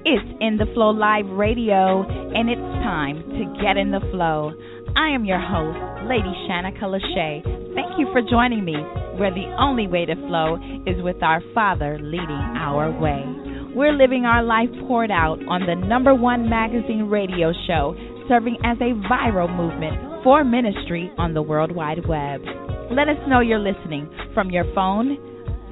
It's In the Flow Live Radio, and it's time to get in the flow. I am your host, Lady Schericka Gee. Thank you for joining me, where the only way to flow is with our Father leading our way. We're living our life poured out on the #1 magazine radio show, serving as a viral movement for ministry on the World Wide Web. Let us know you're listening from your phone,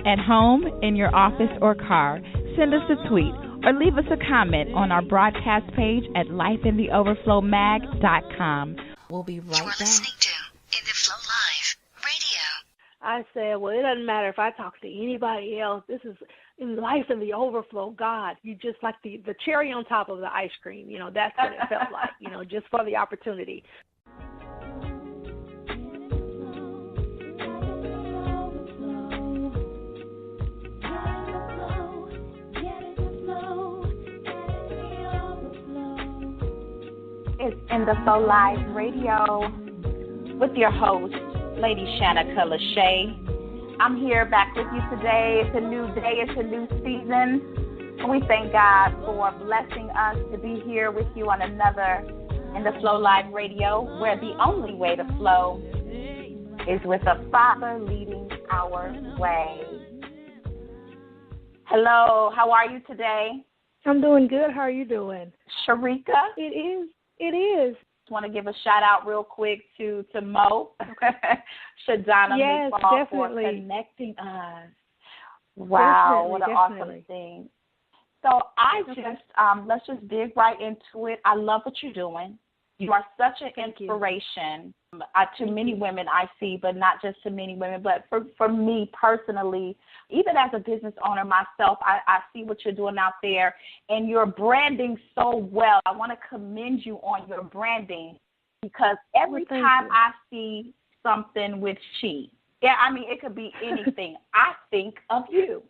at home, in your office, or car. Send us a tweet or leave us a comment on our broadcast page at lifeintheoverflowmag.com. We'll be right back. You are listening to In the Flow Live Radio. I said, well, it doesn't matter if I talk to anybody else. This is in life in the overflow. God, you just like the cherry on top of the ice cream. You know, that's what it felt like, you know, just for the opportunity. It's In the Flow Live Radio with your host, Lady Schericka Gee. I'm here back with you today. It's a new day. It's a new season. And we thank God for blessing us to be here with you on another In the Flow Live Radio, where the only way to flow is with a Father leading our way. Hello, how are you today? I'm doing good. How are you doing? Schericka? It is. It is. Want to give a shout out real quick to Mo, Shadana, yes, definitely. for connecting us. Wow, what an awesome thing. So let's just dig right into it. I love what you're doing. You are such an inspiration to many women I see, but not just to many women, but for me personally, even as a business owner myself, I see what you're doing out there, and you're branding so well. I want to commend you on your branding, because every time I see something with she, I mean, it could be anything, I think of you.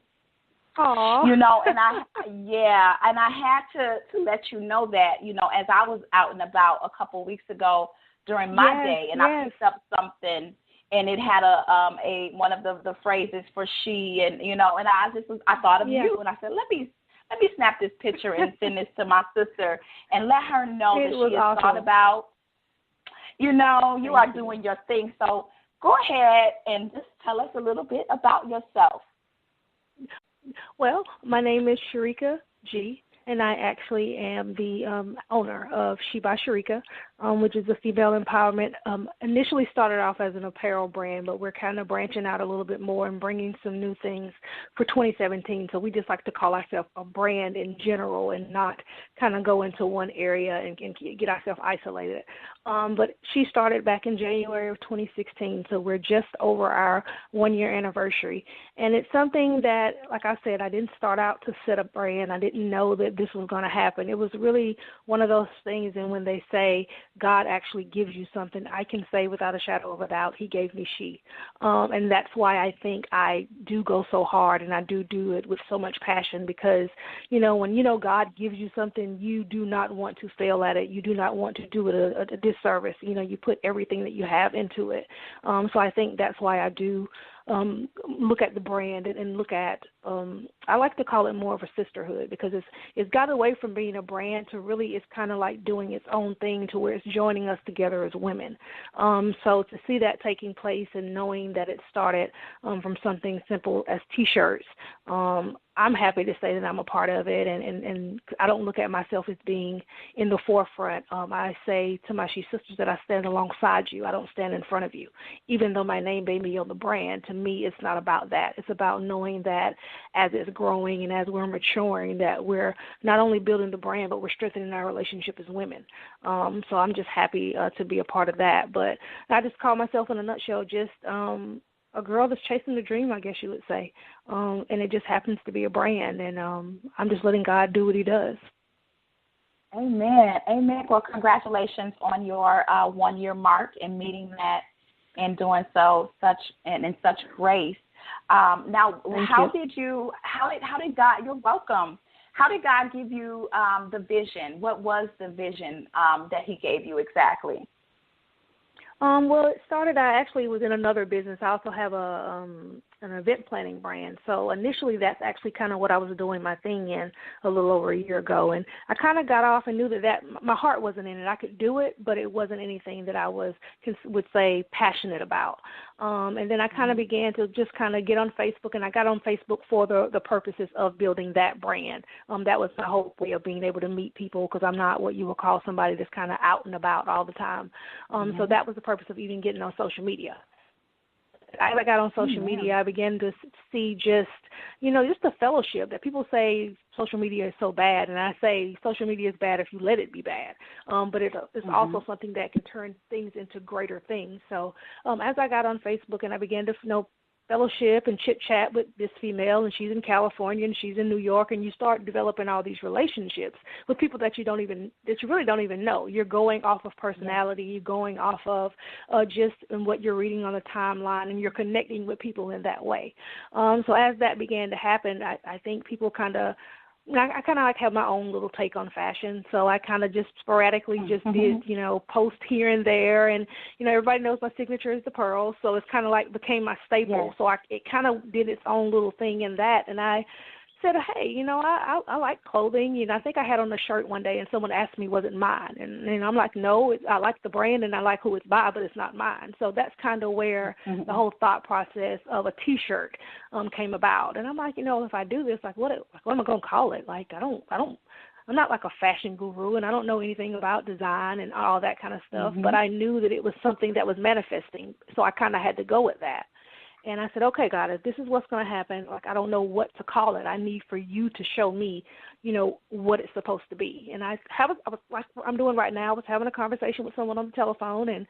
Aww. You know, and I had to let you know that, you know, as I was out and about a couple of weeks ago during my day, and I picked up something, and it had a one of the phrases for she, and you know, and I thought of you, and I said, let me snap this picture and send this to my sister and let her know that she has thought about, you know, you are doing your thing. So go ahead and just tell us a little bit about yourself. Well, my name is Schericka Gee, and I actually am the owner of S.H.E by Schericka, which is a female empowerment. Initially started off as an apparel brand, but we're kind of branching out a little bit more and bringing some new things for 2017. So we just like to call ourselves a brand in general and not kind of go into one area and get ourselves isolated. But she started back in January of 2016, so we're just over our 1-year anniversary. And it's something that, like I said, I didn't start out to set a brand. I didn't know that this was going to happen. It was really one of those things, and when they say God actually gives you something, I can say without a shadow of a doubt, he gave me she. And that's why I think I do go so hard, and I do it with so much passion, because, you know, when you know God gives you something, you do not want to fail at it. You do not want to do it a disservice. You know, you put everything that you have into it. So I think that's why I do look at the brand and look at, I like to call it more of a sisterhood, because it's got away from being a brand to really, it's kind of like doing its own thing, to where it's joining us together as women. So to see that taking place and knowing that it started from something simple as T-shirts, I'm happy to say that I'm a part of it, and I don't look at myself as being in the forefront. I say to my she sisters that I stand alongside you. I don't stand in front of you. Even though my name may be on the brand, to me it's not about that. It's about knowing that as it's growing and as we're maturing, that we're not only building the brand, but we're strengthening our relationship as women. So I'm just happy to be a part of that. But I just call myself, in a nutshell, just a girl that's chasing the dream, I guess you would say. And it just happens to be a brand, and I'm just letting God do what he does. Amen. Amen. Well, congratulations on your 1-year mark and meeting that and doing so in such grace. Now, how did God, you're welcome. How did God give you the vision? What was the vision that he gave you exactly? Well, it started, I actually was in another business. I also have an event planning brand. So initially that's actually kind of what I was doing my thing in a little over a year ago. And I kind of got off and knew that my heart wasn't in it. I could do it, but it wasn't anything that I would say passionate about. And then I kind of began to just kind of get on Facebook, and I got on Facebook for the purposes of building that brand. That was my whole way of being able to meet people, because I'm not what you would call somebody that's kind of out and about all the time. So that was the purpose of even getting on social media. As I got on social media, I began to see just the fellowship that people say social media is so bad. And I say social media is bad if you let it be bad. But it's also something that can turn things into greater things. So as I got on Facebook and I began to fellowship and chit-chat with this female, and she's in California and she's in New York, and you start developing all these relationships with people that you really don't even know. You're going off of personality, you're going off of just what you're reading on the timeline, and you're connecting with people in that way. So as that began to happen, I think people I kind of have my own little take on fashion, so I kind of just sporadically just did, post here and there, and, everybody knows my signature is the pearls, so it's kind of like became my staple. Yes. So it kind of did its own little thing in that, and I said, hey, I like clothing. I think I had on a shirt one day, and someone asked me, was it mine? And I'm like, no, I like the brand, and I like who it's by, but it's not mine. So that's kind of where the whole thought process of a T-shirt came about. And I'm like, if I do this, what am I going to call it? Like, I'm not like a fashion guru, and I don't know anything about design and all that kind of stuff, but I knew that it was something that was manifesting, so I kind of had to go with that. And I said, okay, God, if this is what's going to happen, I don't know what to call it. I need for you to show me, what it's supposed to be. And I was like I'm doing right now. I was having a conversation with someone on the telephone, and,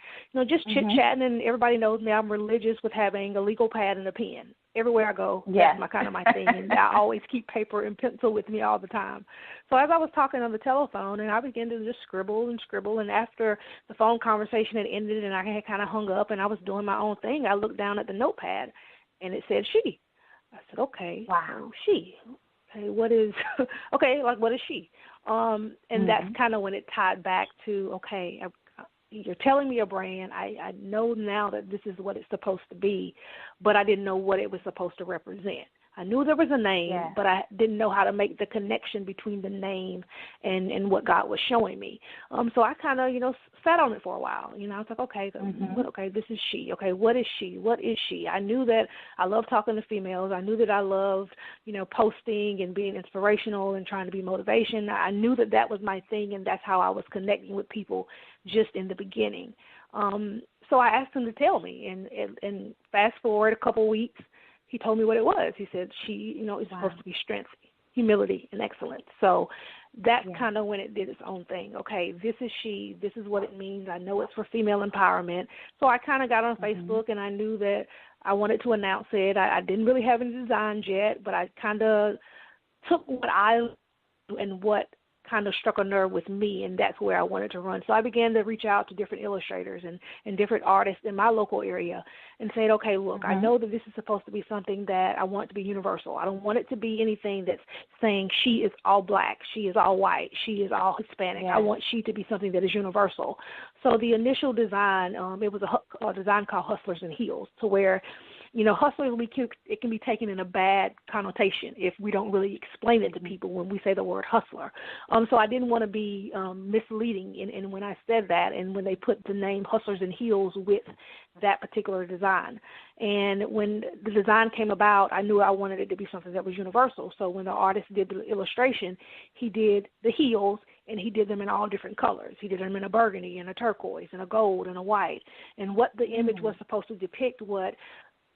just chit-chatting, and everybody knows me. I'm religious with having a legal pad and a pen. Everywhere I go, that's my thing. And I always keep paper and pencil with me all the time. So as I was talking on the telephone, and I began to just scribble, and after the phone conversation had ended and I had kind of hung up and I was doing my own thing, I looked down at the notepad, and it said she. I said, okay, wow, she. Okay, what is what is she? And that's kind of when it tied back to, okay, you're telling me a brand. I know now that this is what it's supposed to be, but I didn't know what it was supposed to represent. I knew there was a name, but I didn't know how to make the connection between the name and what God was showing me. So I kind of, sat on it for a while. I was like, okay, this is she. Okay, what is she? What is she? I knew that I love talking to females. I knew that I loved, posting and being inspirational and trying to be motivation. I knew that was my thing, and that's how I was connecting with people just in the beginning. So I asked him to tell me, and fast forward a couple weeks, he told me what it was. He said she, is supposed to be strength, humility, and excellence. So that's kind of when it did its own thing. Okay, this is she. This is what it means. I know it's for female empowerment. So I kind of got on Facebook, and I knew that I wanted to announce it. I didn't really have any designs yet, but I kind of took what I and what kind of struck a nerve with me, and that's where I wanted to run. So I began to reach out to different illustrators and different artists in my local area and said, okay, look, I know that this is supposed to be something that I want to be universal. I don't want it to be anything that's saying she is all black, she is all white, she is all Hispanic. I want she to be something that is universal. So the initial design, it was a design called Hustlers and Heels, to where hustlers, it can be taken in a bad connotation if we don't really explain it to people when we say the word hustler. So I didn't want to be misleading in when I said that, and when they put the name Hustlers and Heels with that particular design. And when the design came about, I knew I wanted it to be something that was universal. So when the artist did the illustration, he did the heels, and he did them in all different colors. He did them in a burgundy and a turquoise and a gold and a white. And what the image was supposed to depict, what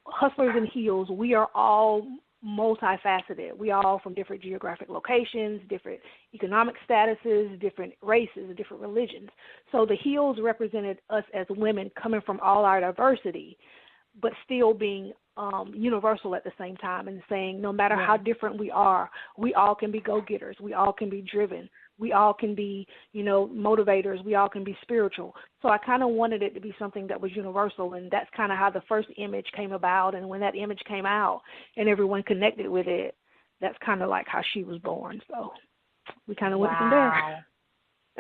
Hustlers and Heels, we are all multifaceted. We are all from different geographic locations, different economic statuses, different races, different religions. So the heels represented us as women coming from all our diversity, but still being universal at the same time, and saying no matter how different we all can be go-getters. We all can be driven. We all can be, motivators. We all can be spiritual. So I kind of wanted it to be something that was universal, and that's kind of how the first image came about. And when that image came out and everyone connected with it, that's kind of like how she was born. So we kind of went from there.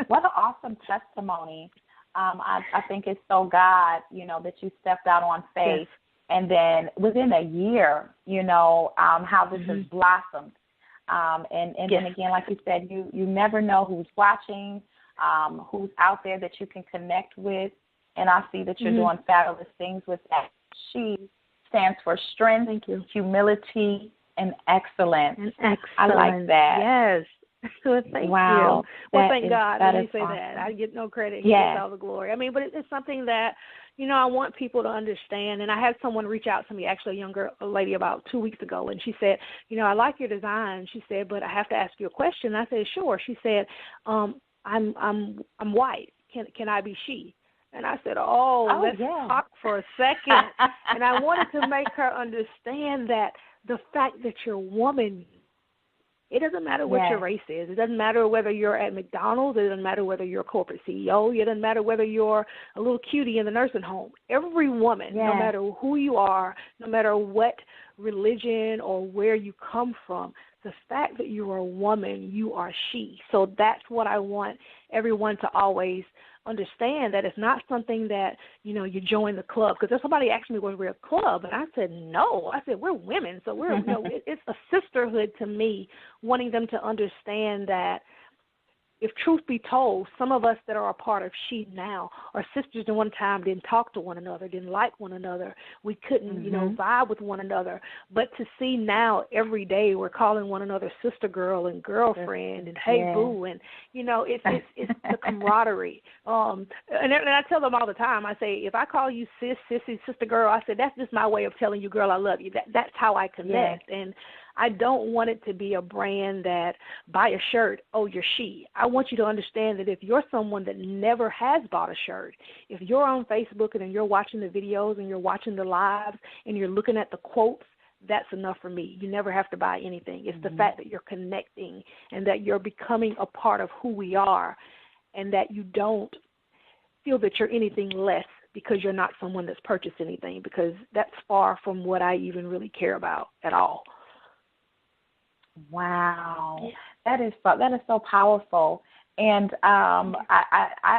What an awesome testimony. I think it's so God, that you stepped out on faith and then within a year, how this has blossomed. And then again, like you said, you never know who's watching, who's out there that you can connect with. And I see that you're doing fabulous things with that. She stands for strength, humility, and excellence. I like that. Yes. Well, thank you. Well, thank God. Let me say awesome. That. I get no credit. He gets all the glory. I mean, but it's something that, I want people to understand. And I had someone reach out to me, actually a lady about 2 weeks ago, and she said, I like your design. She said, but I have to ask you a question. I said, sure. She said, I'm white. Can I be she? And I said, let's talk for a second. And I wanted to make her understand that the fact that you're a woman, it doesn't matter what your race is. It doesn't matter whether you're at McDonald's. It doesn't matter whether you're a corporate CEO. It doesn't matter whether you're a little cutie in the nursing home. Every woman, no matter who you are, no matter what religion or where you come from, the fact that you are a woman, you are she. So that's what I want everyone to always understand, that it's not something that, you join the club. Because if somebody asked me whether we're a club, and I said, no. I said, we're women. So we're, it's a sisterhood to me, wanting them to understand that if truth be told, some of us that are a part of She now are sisters at one time, didn't talk to one another, didn't like one another. We couldn't, vibe with one another. But to see now every day we're calling one another sister girl and girlfriend and hey boo, and, it's the camaraderie. And I tell them all the time, I say, if I call you sis, sissy, sister girl, I said, that's just my way of telling you, girl, I love you. That's how I connect. And I don't want it to be a brand that buy a shirt, you're she. I want you to understand that if you're someone that never has bought a shirt, if you're on Facebook and you're watching the videos and you're watching the lives and you're looking at the quotes, that's enough for me. You never have to buy anything. It's the fact that you're connecting and that you're becoming a part of who we are, and that you don't feel that you're anything less because you're not someone that's purchased anything, because that's far from what I even really care about at all. Wow, that is so powerful, and I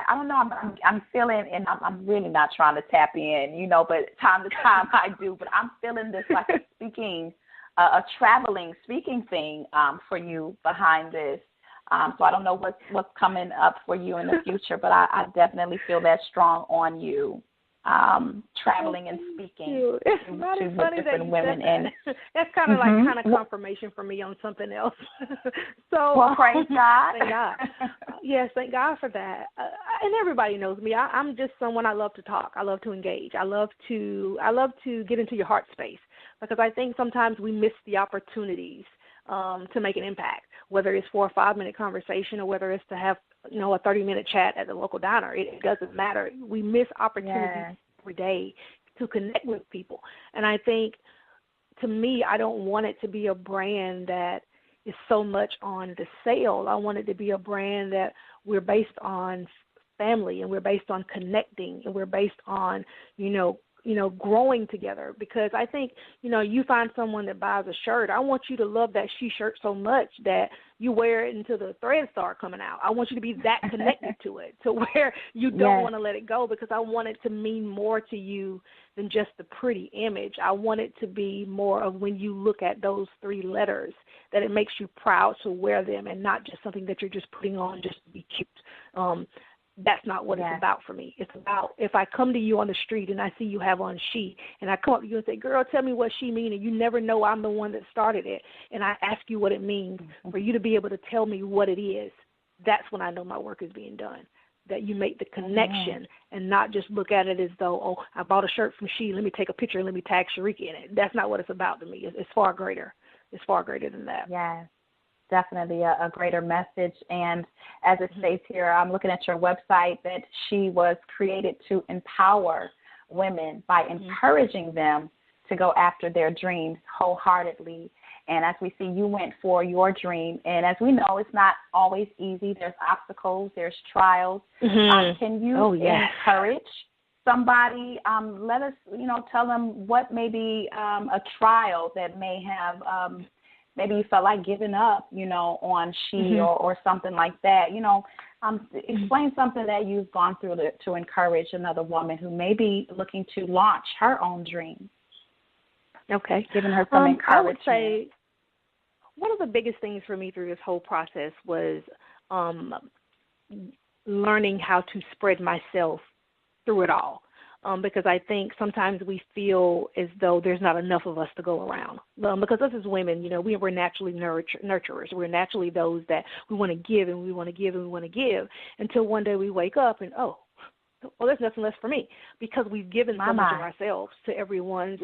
don't know. I'm feeling, and I'm really not trying to tap in, but time to time I do. But I'm feeling this like a traveling speaking thing for you behind this. So I don't know what's coming up for you in the future, but I definitely feel that strong on you. Traveling and speaking to different women, and that's kind of like confirmation for me on something else. So praise God. Thank God. Yes, thank God for that. And everybody knows me. I'm just someone, I love to talk. I love to engage. I love to get into your heart space, because I think sometimes we miss the opportunities to make an impact, whether it's for a 5-minute conversation or whether it's to have a 30-minute chat at the local diner. It doesn't matter. We miss opportunities every day to connect with people. And I think, to me, I don't want it to be a brand that is so much on the sale. I want it to be a brand that we're based on family, and we're based on connecting, and we're based on, growing together. Because I think, you find someone that buys a shirt, I want you to love that She shirt so much that you wear it until the threads start coming out. I want you to be that connected to it, to where you don't want to let it go, because I want it to mean more to you than just the pretty image. I want it to be more of, when you look at those 3 letters, that it makes you proud to wear them, and not just something that you're just putting on just to be cute. That's not what it's about for me. It's about, if I come to you on the street and I see you have on She, and I come up to you and say, girl, tell me what She means, and you never know I'm the one that started it, and I ask you what it means, for you to be able to tell me what it is, that's when I know my work is being done. That you make the connection and not just look at it as though, I bought a shirt from She, let me take a picture and let me tag Schericka in it. That's not what it's about to me. It's far greater. It's far greater than that. Yes. Definitely a greater message. And as it states here, I'm looking at your website, that She was created to empower women by encouraging them to go after their dreams wholeheartedly. And as we see, you went for your dream. And as we know, it's not always easy. There's obstacles, there's trials. Can you encourage somebody? Let us, tell them what maybe a trial that may have maybe you felt like giving up, on She or something like that. Explain something that you've gone through to encourage another woman who may be looking to launch her own dream. Okay. Giving her some encouragement. I would say one of the biggest things for me through this whole process was learning how to spread myself through it all. Because I think sometimes we feel as though there's not enough of us to go around. Because us as women, we're naturally nurturers. We're naturally those that we want to give and we want to give and we want to give until one day we wake up and, there's nothing left for me because we've given so much of ourselves to everyone,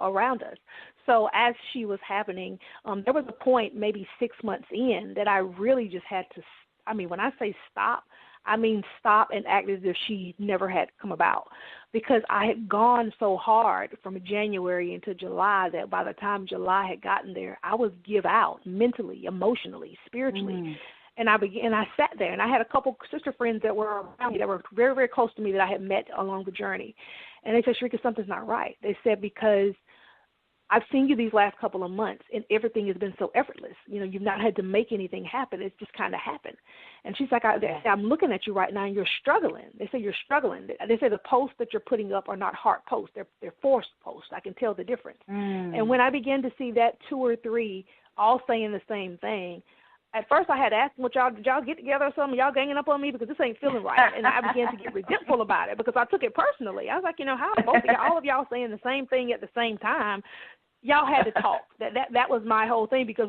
around us. So as she was happening, there was a point maybe 6 months in that I really just had to, when I say stop, I mean stop and act as if she never had come about, because I had gone so hard from January into July that by the time July had gotten there, I was give out mentally, emotionally, spiritually. And I sat there, and I had a couple sister friends that were around me that were very, very close to me that I had met along the journey. And they said, Schericka, something's not right. They said, because I've seen you these last couple of months, and everything has been so effortless. You've not had to make anything happen. It's just kind of happened. And she's like, I'm looking at you right now, and you're struggling. They say you're struggling. They say the posts that you're putting up are not heart posts. They're forced posts. I can tell the difference. And when I began to see that 2 or 3 all saying the same thing, at first I had asked them, did y'all get together or something? Y'all ganging up on me because this ain't feeling right. And I began to get resentful about it because I took it personally. I was like, how both of y'all, all of y'all saying the same thing at the same time? Y'all had to talk. That was my whole thing, because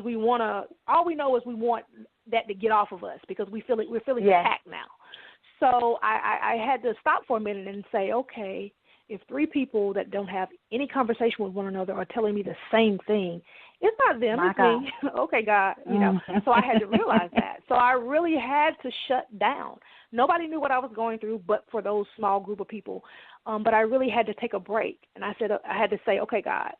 all we know is we want that to get off of us because we're feeling attacked now. So I had to stop for a minute and say, okay, if 3 people that don't have any conversation with one another are telling me the same thing, it's not them, it's me. Okay, God, So I had to realize that. So I really had to shut down. Nobody knew what I was going through but for those small group of people. But I really had to take a break. And I had to say, okay, God,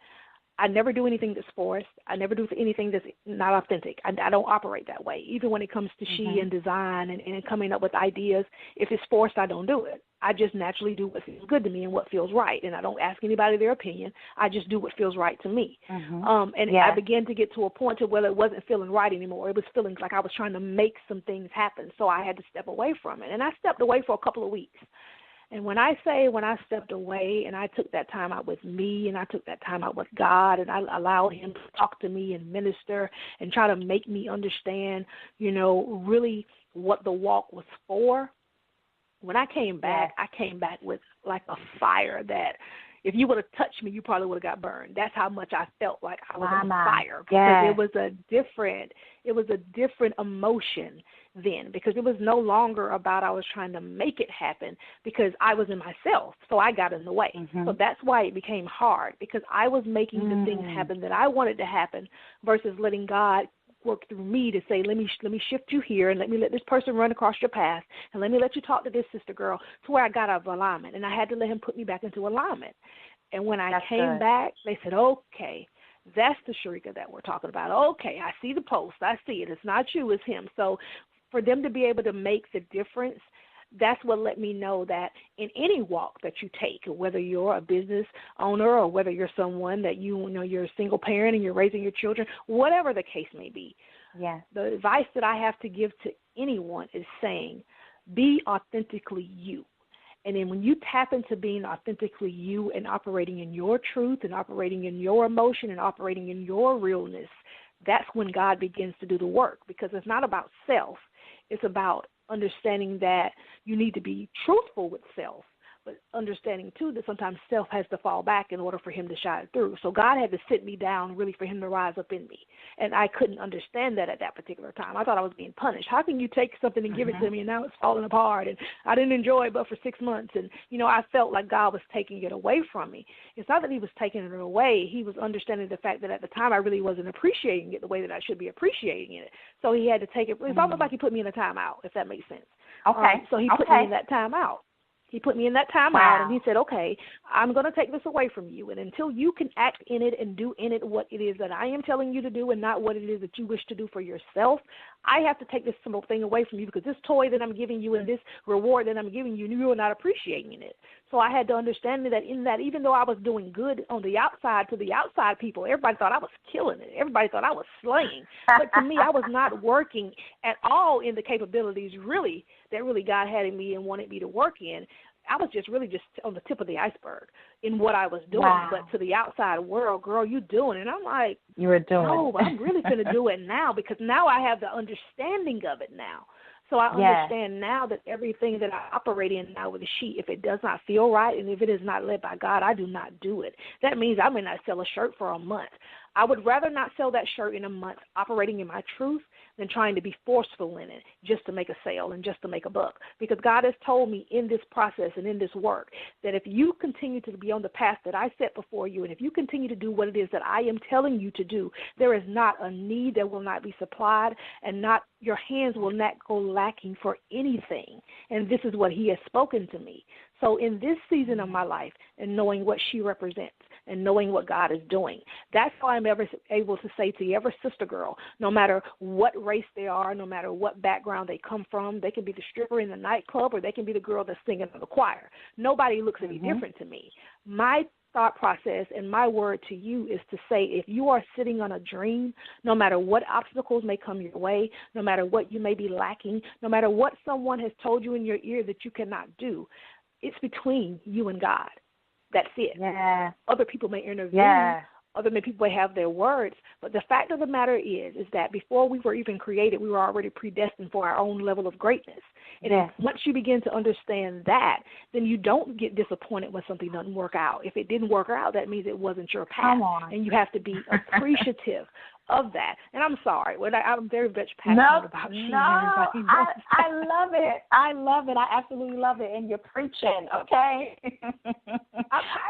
I never do anything that's forced. I never do anything that's not authentic. I don't operate that way. Even when it comes to she and design and coming up with ideas, if it's forced, I don't do it. I just naturally do what feels good to me and what feels right, and I don't ask anybody their opinion. I just do what feels right to me. I began to get to a point to where it wasn't feeling right anymore. It was feeling like I was trying to make some things happen, so I had to step away from it. And I stepped away for a couple of weeks. And when I stepped away and I took that time out with me and I took that time out with God and I allowed him to talk to me and minister and try to make me understand, really what the walk was for, when I came back, I came back with like a fire that if you would have touched me, you probably would have got burned. That's how much I felt like I was on fire, because it was a different emotion then, because it was no longer about I was trying to make it happen, because I was in myself, so I got in the way. So that's why it became hard, because I was making the things happen that I wanted to happen versus letting God work through me to say, let me shift you here and let me let this person run across your path and let me let you talk to this sister girl, to where I got out of alignment. And I had to let him put me back into alignment. And when I came back, they said, okay, that's the Schericka that we're talking about. Okay, I see the post. I see it. It's not you, it's him. So for them to be able to make the difference, that's what let me know that in any walk that you take, whether you're a business owner or whether you're someone that you're a single parent and you're raising your children, whatever the case may be, the advice that I have to give to anyone is saying, be authentically you. And then when you tap into being authentically you and operating in your truth and operating in your emotion and operating in your realness, that's when God begins to do the work, because it's not about self. It's about understanding that you need to be truthful with self, but understanding, too, that sometimes self has to fall back in order for him to shine through. So God had to sit me down really for him to rise up in me. And I couldn't understand that at that particular time. I thought I was being punished. How can you take something and give it to me, and now it's falling apart, and I didn't enjoy it but for 6 months? And, I felt like God was taking it away from me. It's not that he was taking it away. He was understanding the fact that at the time I really wasn't appreciating it the way that I should be appreciating it. So he had to take it. It's almost like he put me in a timeout, if that makes sense. Okay. So he put me in that timeout. He put me in that time out, and he said, okay, I'm going to take this away from you. And until you can act in it and do in it what it is that I am telling you to do and not what it is that you wish to do for yourself, I have to take this simple thing away from you, because this toy that I'm giving you and this reward that I'm giving you, you are not appreciating it. So I had to understand that in that, even though I was doing good on the outside to the outside people, everybody thought I was killing it. Everybody thought I was slaying. But to me, I was not working at all in the capabilities that really God had in me and wanted me to work in. I was just really just on the tip of the iceberg in what I was doing. Wow. But to the outside world, girl, you doing it. And I'm like, you were doing no, it. I'm really going to do it now because now I have the understanding of it now. So I understand now that everything that I operate in now with S.H.E, if it does not feel right and if it is not led by God, I do not do it. That means I may not sell a shirt for a month. I would rather not sell that shirt in a month operating in my truth than trying to be forceful in it just to make a sale and just to make a buck. Because God has told me in this process and in this work that if you continue to be on the path that I set before you and if you continue to do what it is that I am telling you to do, there is not a need that will not be supplied and not your hands will not go lacking for anything. And this is what he has spoken to me. So in this season of my life and knowing what she represents and knowing what God is doing, that's how I'm ever able to say to every sister girl, no matter what race they are, no matter what background they come from, they can be the stripper in the nightclub or they can be the girl that's singing in the choir. Nobody looks any different to me. My thought process and my word to you is to say if you are sitting on a dream, no matter what obstacles may come your way, no matter what you may be lacking, no matter what someone has told you in your ear that you cannot do, it's between you and God. That's it. Yeah. Other people may intervene. Yeah. Other people may have their words. But the fact of the matter is that before we were even created, we were already predestined for our own level of greatness. And once you begin to understand that, then you don't get disappointed when something doesn't work out. If it didn't work out, that means it wasn't your path. Come on. And you have to be appreciative of that. And I'm sorry. I'm very much passionate about she. I love it. I love it. I absolutely love it. And you're preaching, okay?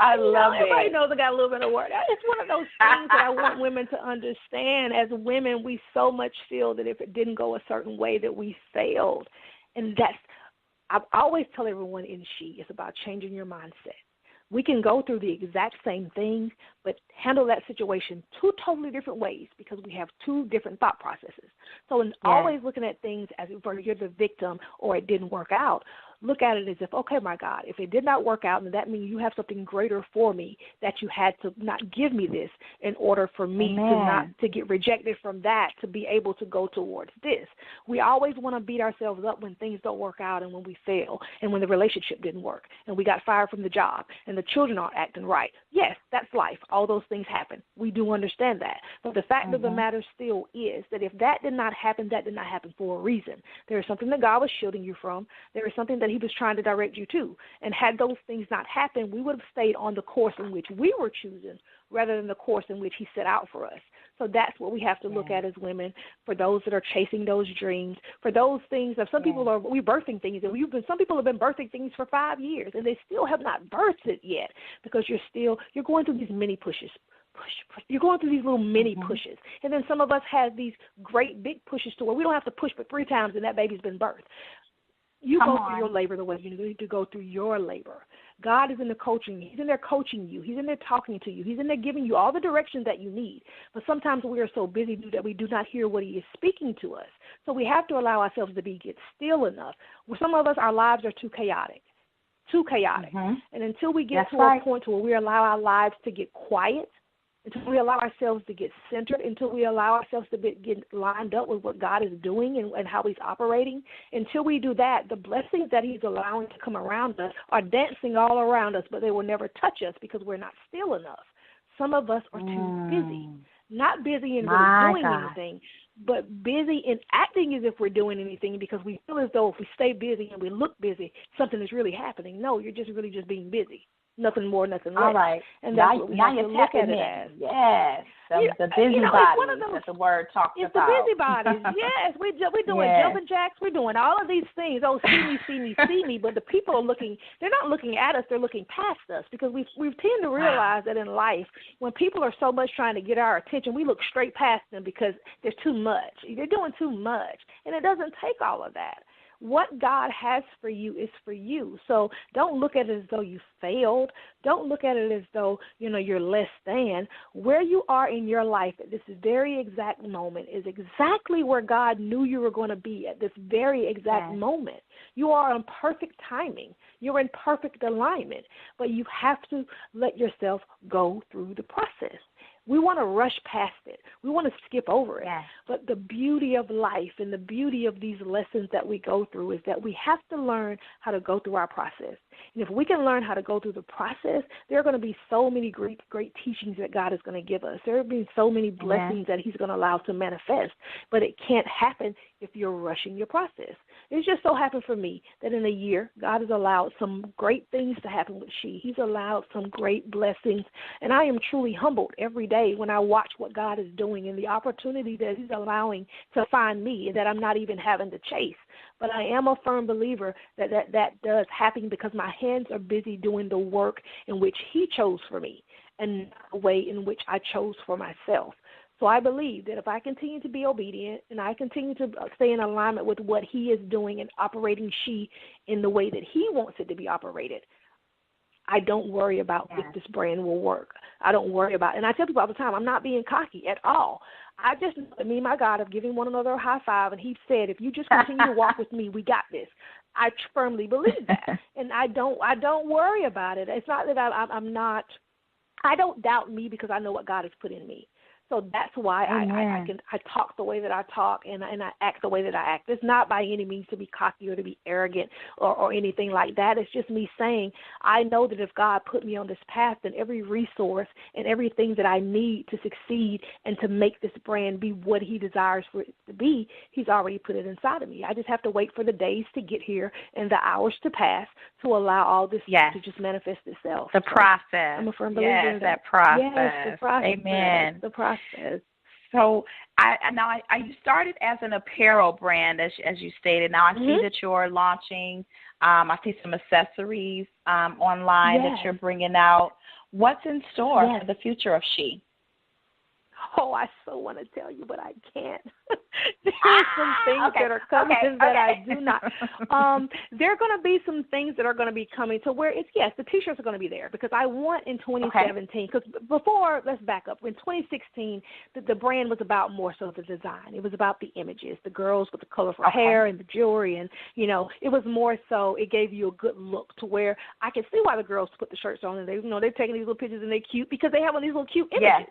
I love it. Everybody knows I got a little bit of word. It's one of those things that I want women to understand. As women, we so much feel that if it didn't go a certain way that we failed. And I always tell everyone in S.H.E, it's about changing your mindset. We can go through the exact same thing, but handle that situation two totally different ways because we have two different thought processes. So in always looking at things as if you're the victim or it didn't work out, look at it as if, okay, my God, if it did not work out, then that means you have something greater for me that you had to not give me this in order for me to get rejected from that to be able to go towards this. We always want to beat ourselves up when things don't work out and when we fail and when the relationship didn't work and we got fired from the job and the children aren't acting right. Yes, that's life. All those things happen. We do understand that. But the fact of the matter still is that if that did not happen for a reason. There is something that God was shielding you from. There is something that he was trying to direct you to. And had those things not happened, we would have stayed on the course in which we were choosing rather than the course in which he set out for us. So that's what we have to look at as women, for those that are chasing those dreams, for those things that some people are, we're birthing things, and some people have been birthing things for 5 years, and they still have not birthed it yet because you're going through these mini pushes. You're going through these little mini pushes. And then some of us have these great big pushes to where we don't have to push but 3 times and that baby's been birthed. You go through your labor the way you need to go through your labor. God is in the coaching. He's in there coaching you. He's in there talking to you. He's in there giving you all the directions that you need. But sometimes we are so busy that we do not hear what he is speaking to us. So we have to allow ourselves to get still enough. Well, some of us, our lives are too chaotic. And until we get to a point where we allow our lives to get quiet, until we allow ourselves to get centered, until we allow ourselves to get lined up with what God is doing and how he's operating, until we do that, the blessings that he's allowing to come around us are dancing all around us, but they will never touch us because we're not still enough. Some of us are too busy, not busy in really doing anything, but busy in acting as if we're doing anything because we feel as though if we stay busy and we look busy, something is really happening. No, you're just really just being busy. Nothing more, nothing less. All right. And that's what we have to look at it as. Yes. The busybodies that the word talks about. It's the busybodies. Yes. We're doing jumping jacks. We're doing all of these things. Oh, see me. But the people are looking, they're not looking at us. They're looking past us because we tend to realize that in life, when people are so much trying to get our attention, we look straight past them because there's too much. They're doing too much. And it doesn't take all of that. What God has for you is for you. So don't look at it as though you failed. Don't look at it as though, you're less than. Where you are in your life at this very exact moment is exactly where God knew you were going to be at this very exact moment. You are in perfect timing. You're in perfect alignment. But you have to let yourself go through the process. We want to rush past it. We want to skip over it. Yes. But the beauty of life and the beauty of these lessons that we go through is that we have to learn how to go through our process. And if we can learn how to go through the process, there are going to be so many great teachings that God is going to give us. There have been so many blessings that he's going to allow to manifest, but it can't happen if you're rushing your process. It's just so happened for me that in a year, God has allowed some great things to happen with She. He's allowed some great blessings, and I am truly humbled every day when I watch what God is doing and the opportunity that he's allowing to find me and that I'm not even having to chase. But I am a firm believer that does happen because my hands are busy doing the work in which he chose for me and not the way in which I chose for myself. So I believe that if I continue to be obedient and I continue to stay in alignment with what he is doing and operating She in the way that he wants it to be operated, I don't worry about if this brand will work. I don't worry about it. And I tell people all the time, I'm not being cocky at all. I just, me and my God, of giving one another a high five, and he said, if you just continue to walk with me, we got this. I firmly believe that, and I don't worry about it. It's not that I don't doubt me because I know what God has put in me. So that's why I talk the way that I talk and I act the way that I act. It's not by any means to be cocky or to be arrogant or anything like that. It's just me saying I know that if God put me on this path, then every resource and everything that I need to succeed and to make this brand be what he desires for it to be, he's already put it inside of me. I just have to wait for the days to get here and the hours to pass to allow all this to just manifest itself. The process. I'm a firm believer in that process. Yes, the process. Amen. The process. So you started as an apparel brand, as you stated. Now I see that you're launching. I see some accessories online that you're bringing out. What's in store for the future of She? Oh, I so want to tell you, but I can't. There are some things that are coming that I do not. There are going to be some things that are going to be coming to where it's, the T-shirts are going to be there because I want in 2017, because before, let's back up. In 2016, the brand was about more so the design. It was about the images, the girls with the colorful hair and the jewelry, and, it was more so it gave you a good look to where I can see why the girls put the shirts on and they're taking these little pictures and they're cute because they have one of these little cute images. Yes.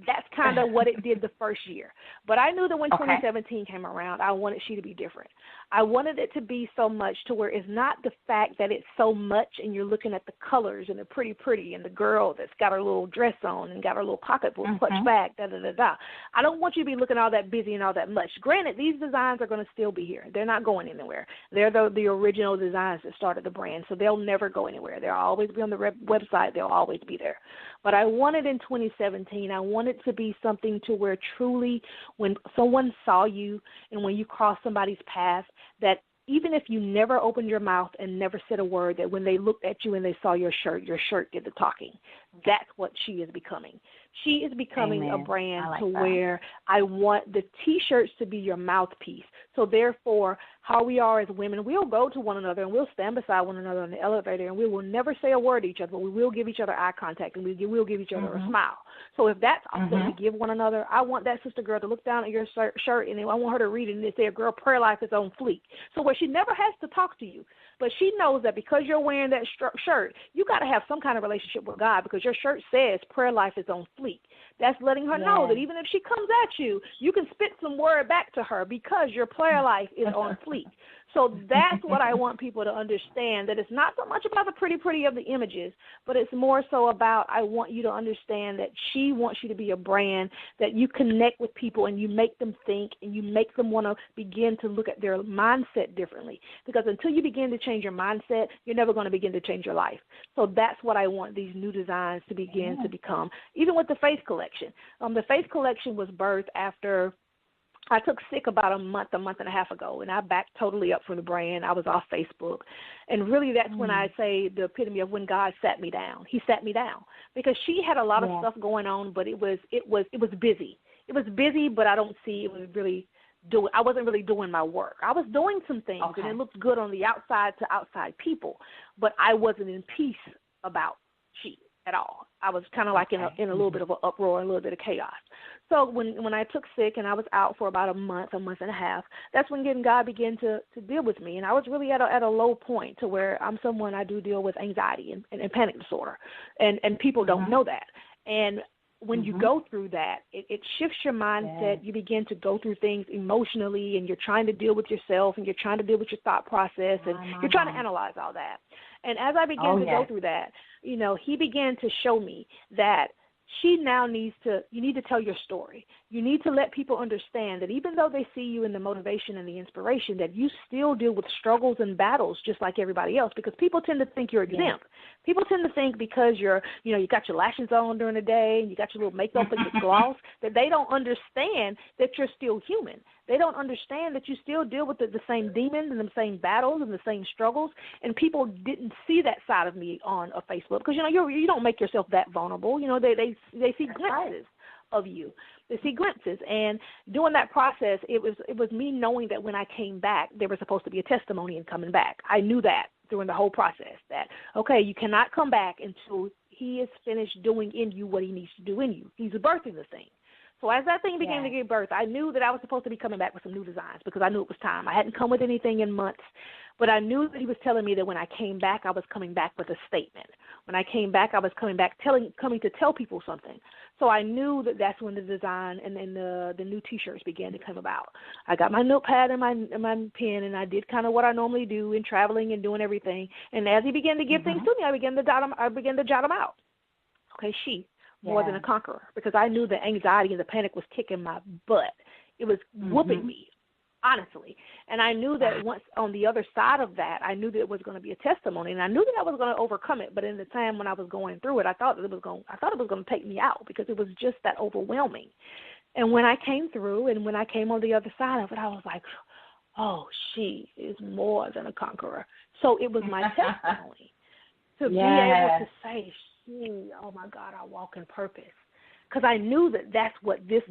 That's kind of what it did the first year. But I knew that when 2017 came around, I wanted She to be different. I wanted it to be so much to where it's not the fact that it's so much and you're looking at the colors and the pretty and the girl that's got her little dress on and got her little pocketbook clutch bag, da-da-da-da. I don't want you to be looking all that busy and all that much. Granted, these designs are going to still be here. They're not going anywhere. They're the original designs that started the brand, so they'll never go anywhere. They'll always be on the website. They'll always be there. But I wanted in 2017, I wanted to be something to where truly when someone saw you and when you crossed somebody's path, that even if you never opened your mouth and never said a word, that when they looked at you and they saw your shirt did the talking. That's what She is becoming. She is becoming a brand where I want the T-shirts to be your mouthpiece. So therefore, how we are as women, we'll go to one another and we'll stand beside one another in the elevator and we will never say a word to each other, but we will give each other eye contact and we'll give each other a smile. So if that's something to give one another, I want that sister girl to look down at your shirt and I want her to read it and they say, girl, prayer life is on fleek. So where she never has to talk to you, but she knows that because you're wearing that shirt, you got to have some kind of relationship with God because your shirt says prayer life is on fleek. That's letting her know that even if she comes at you, you can spit some word back to her because your prayer life is on fleek. So that's what I want people to understand, that it's not so much about the pretty of the images, but it's more so about I want you to understand that She wants you to be a brand, that you connect with people and you make them think and you make them want to begin to look at their mindset differently. Because until you begin to change your mindset, you're never going to begin to change your life. So that's what I want these new designs to begin to become. Even with the face collection. The face collection was birthed after I took sick about a month and a half ago, and I backed totally up from the brand. I was off Facebook. And really that's when I say the epitome of when God sat me down. He sat me down because She had a lot of stuff going on, but it was busy. It was busy, but I don't see it was really I wasn't really doing my work. I was doing some things, and it looked good on the outside to outside people, but I wasn't in peace about She at all. I was kind of like in a little bit of an uproar, a little bit of chaos. So when I took sick and I was out for about a month and a half, that's when God began to deal with me. And I was really at a low point to where I'm someone I do deal with anxiety and panic disorder. And people don't know that. And when you go through that, it shifts your mindset. You begin to go through things emotionally, and you're trying to deal with yourself, and you're trying to deal with your thought process, and you're trying to analyze all that. And as I began to go through that, you know, he began to show me that you need to tell your story. You need to let people understand that even though they see you in the motivation and the inspiration, that you still deal with struggles and battles just like everybody else, because people tend to think you're exempt. People tend to think because you got your lashes on during the day and you got your little makeup and your gloss, that they don't understand that you're still human. They don't understand that you still deal with the same demons and the same battles and the same struggles. And people didn't see that side of me on Facebook because, you know, you don't make yourself that vulnerable. You know, they see glimpses of you. They see glimpses. And during that process, it was me knowing that when I came back, there was supposed to be a testimony in coming back. I knew that during the whole process that, okay, you cannot come back until he is finished doing in you what he needs to do in you. He's birthing the thing. So as that thing began to give birth, I knew that I was supposed to be coming back with some new designs because I knew it was time. I hadn't come with anything in months, but I knew that he was telling me that when I came back, I was coming back with a statement. When I came back, I was coming to tell people something. So I knew that that's when the design and then the new T-shirts began to come about. I got my notepad and my pen, and I did kind of what I normally do in traveling and doing everything. And as he began to give things to me, I began to jot them out. Okay, she. More than a conqueror, because I knew the anxiety and the panic was kicking my butt. It was whooping me, honestly. And I knew that once on the other side of that, I knew that it was going to be a testimony, and I knew that I was going to overcome it. But in the time when I was going through it, I thought it was going to take me out because it was just that overwhelming. And when I came through, and when I came on the other side of it, I was like, oh, she is more than a conqueror. So it was my testimony to be able to say, oh my God, I walk in purpose, because I knew that that's what this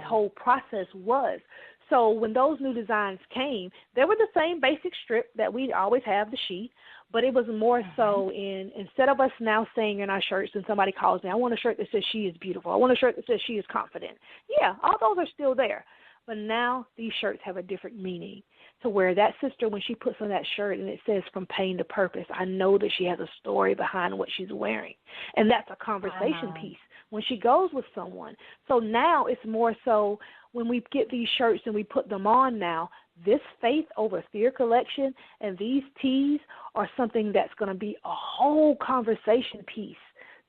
whole process was. So when those new designs came, they were the same basic strip that we always have, the she, but it was more so instead of us now saying in our shirts, and somebody calls me, I want a shirt that says she is beautiful, I want a shirt that says she is confident. Yeah, all those are still there. But now these shirts have a different meaning, to where that sister, when she puts on that shirt and it says from pain to purpose, I know that she has a story behind what she's wearing. And that's a conversation piece when she goes with someone. So now it's more so when we get these shirts and we put them on now, this Faith Over Fear collection and these tees are something that's going to be a whole conversation piece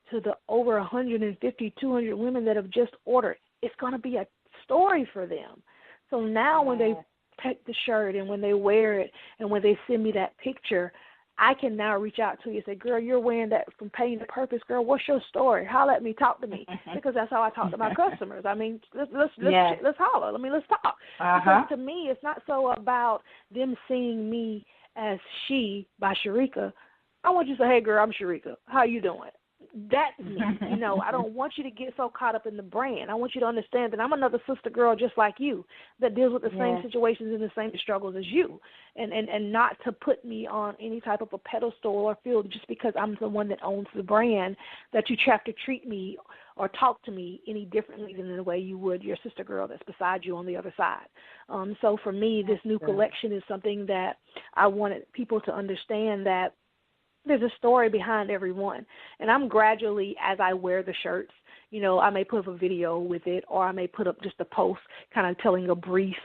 to the over 150, 200 women that have just ordered. It's going to be a story for them. So now when they take the shirt and when they wear it and when they send me that picture, I can now reach out to you and say, girl, you're wearing that from pain to purpose. Girl, what's your story? Holler at me, talk to me, because that's how I talk to my customers. I mean, let's holler. I mean, let's talk. Because to me, it's not so about them seeing me as She by Schericka. I want you to say, hey, girl, I'm Schericka. How you doing? That's me. You know, I don't want you to get so caught up in the brand. I want you to understand that I'm another sister girl just like you that deals with the same situations and the same struggles as you, and not to put me on any type of a pedestal or field just because I'm the one that owns the brand, that you have to treat me or talk to me any differently than the way you would your sister girl that's beside you on the other side. So for me, this new collection is something that I wanted people to understand, that there's a story behind every one. And I'm gradually, as I wear the shirts, you know, I may put up a video with it, or I may put up just a post kind of telling a brief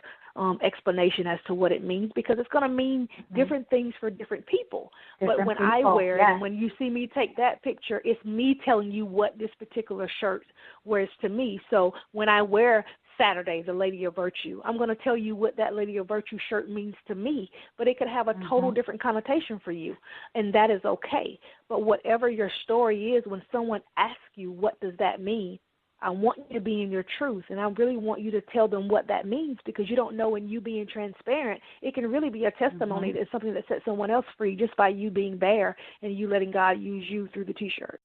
explanation as to what it means, because it's going to mean different things for different people. But when I wear it, and when you see me take that picture, it's me telling you what this particular shirt wears to me. So when I wear Saturday, the Lady of Virtue, I'm going to tell you what that Lady of Virtue shirt means to me, but it could have a total different connotation for you, and that is okay. But whatever your story is, when someone asks you, what does that mean? I want you to be in your truth, and I really want you to tell them what that means, because you don't know, in you being transparent, it can really be a testimony that's something that sets someone else free just by you being bare and you letting God use you through the T-shirt.